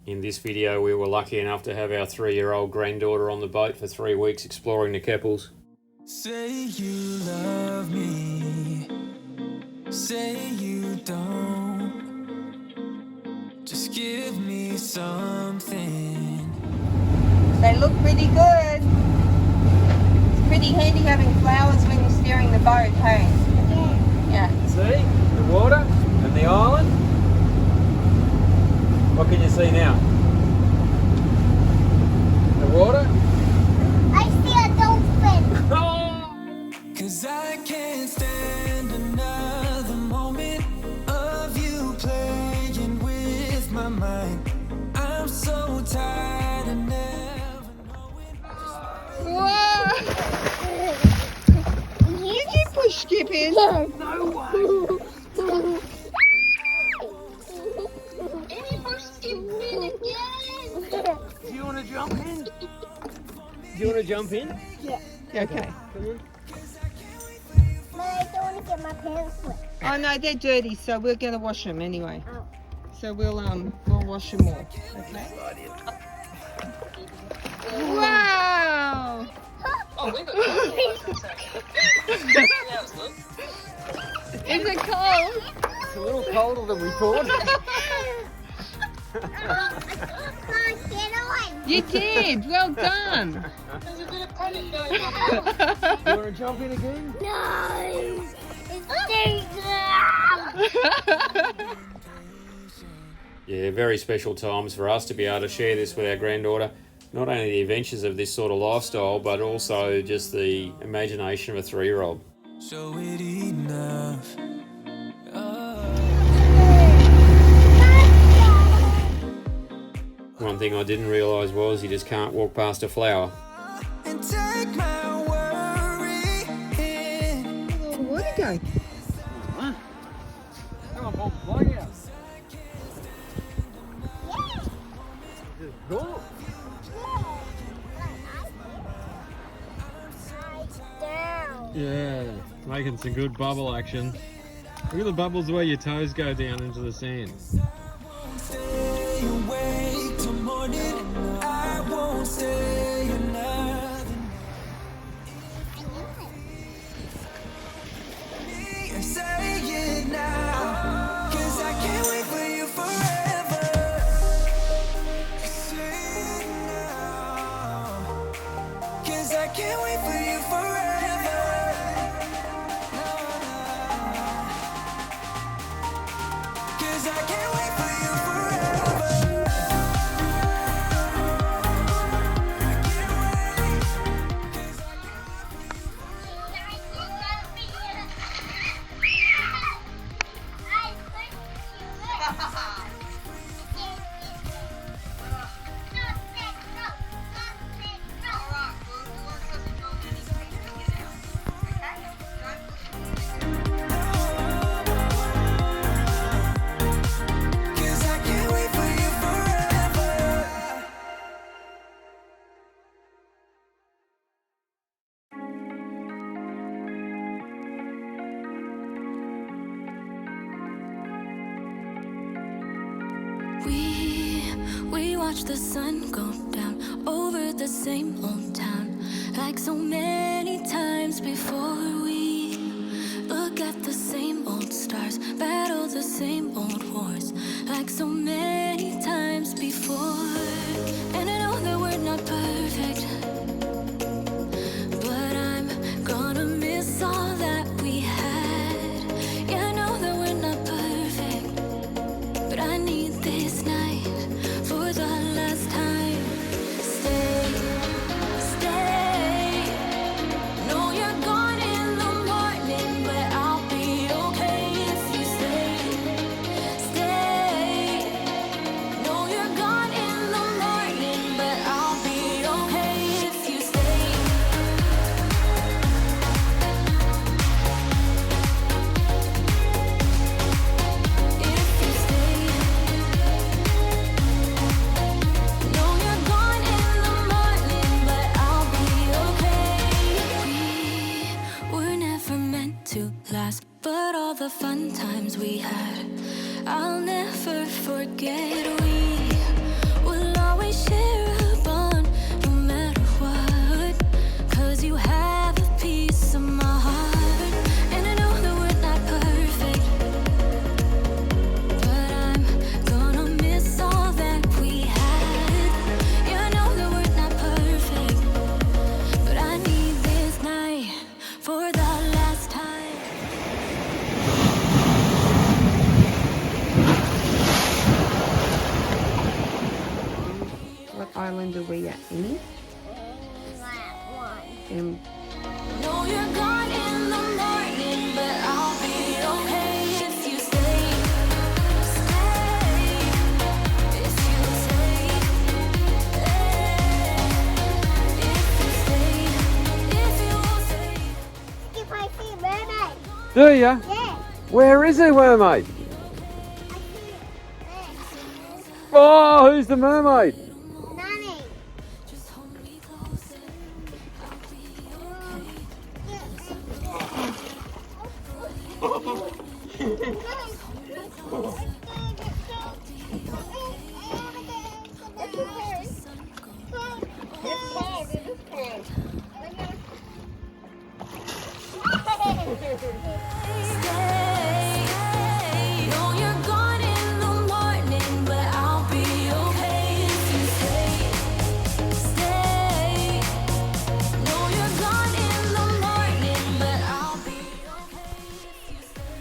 In this video, we were lucky enough to have our 3-year-old granddaughter on the boat for 3 weeks exploring the Keppels. Say you love me, say you don't, just give me something. They look pretty good. It's pretty handy having flowers when you're steering the boat, hey? Yeah. See? The water and the island. What can you see now? The water? I see a dolphin. Cause I can't stand another moment of you playing with my mind. I'm so tired of never knowing. Whoa! Did you push Skip in? No way. Any push Skip in again? Do you want to jump in? Do you want to jump in? Yeah. Okay. Come on. But I don't want to get my pants wet. Oh no, they're dirty, so we're gonna wash them anyway. Oh. So we'll wash them all. Okay. Wow! Oh, we got Is it cold? It's a little colder than we thought. Get on. You did. Well done. There's a bit of panic going on. You want to jump in again? No. It's dangerous. Yeah, very special times for us to be able to share this with our granddaughter. Not only the adventures of this sort of lifestyle, but also just the imagination of a 3-year-old. Show it enough. One thing I didn't realise was you just can't walk past a flower. And take my worry in. Where'd it go? Come on, Bob, fly out. Cool. Down. Yeah, making some good bubble action. Look at the bubbles where your toes go down into the sand. Stay awake till morning. I won't say another night. Say it now, 'cause I can't wait for you forever. Say it now, 'cause I can't wait for you forever. No, no. 'Cause I can't wait for you forever. I can't wait. 'Cause I Cause I can't wait for you forever. We watch the sun go down over the same old town, like so many times before. We look at the same old stars, battle the same old wars, like so many times before. And I know that we're not perfect, but I'm gonna miss all that we had. Yeah, I know that we're not perfect, but I need this night for the last time. Stay, stay. Know you're gone in the morning, but I'll be okay if you stay. Stay. Know you're island are we at, Amy? That one. And know you're gone in the morning, but I'll be okay if you stay. Stay. If you stay. If you stay. If you stay. If I see a mermaid. Do ya? Yeah. Where is the mermaid? I see it there. Oh, who's the mermaid? Nanny. Just hold me closer. I'll be okay. Stay. Know you're gone in the morning, but I'll be okay if you stay. Stay. Know you're gone in the morning, but I'll be okay if you stay.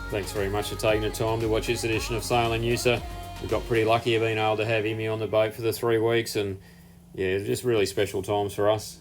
Thanks very much for taking the time to watch this edition of Sailing Noosa. We got pretty lucky being able to have Imi on the boat for the 3 weeks, and yeah, just really special times for us.